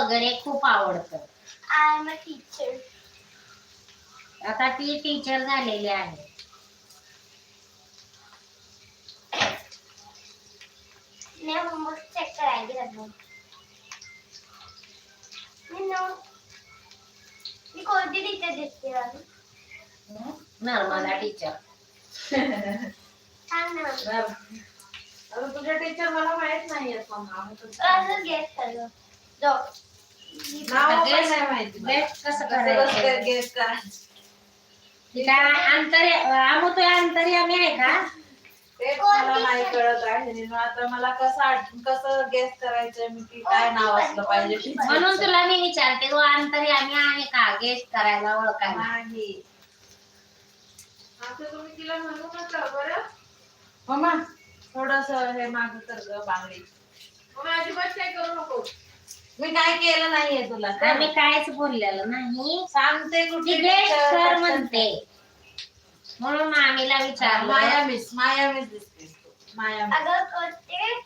वगैरे खूप आवडतं. I am a teacher. आता ती टीचर झालेली आहे. मैं होमवर्क चेक कराएंगे सब लोग. मी कोणती टीचर दिसते मला? नर्मदा टीचर. सांग ना. अरे तुझ्या टीचर मला माहित नाहीये मम्मा. असं गेस कर लो. जो नाव पण नाही माहिती. गेस कसं करायचं? गेस करायचं. आमू तो अंतर्यामी आहे का? तेच मला नाही कळत आहे. आता मला कसं गेस करायचंय मी की काय नाव असलं पाहिजे. म्हणून तुला मी विचारते, तो अंतर्यामी आहे का गेस करायला, ओळखायला? नाही. असं तुम्ही तिला म्हणू नका बरं. मम्मा थोडस हे मागं कर ग बांगडी. मम्मा अजिबात काय करू नको. मी काय केलं नाहीये तुला. आम्ही कायच बोललेलं नाही. सांगते कुठे गेस कर म्हणते, म्हणून मामीला विचारलं. माया मिस दिसतेस तू. माया मिस. अगं करते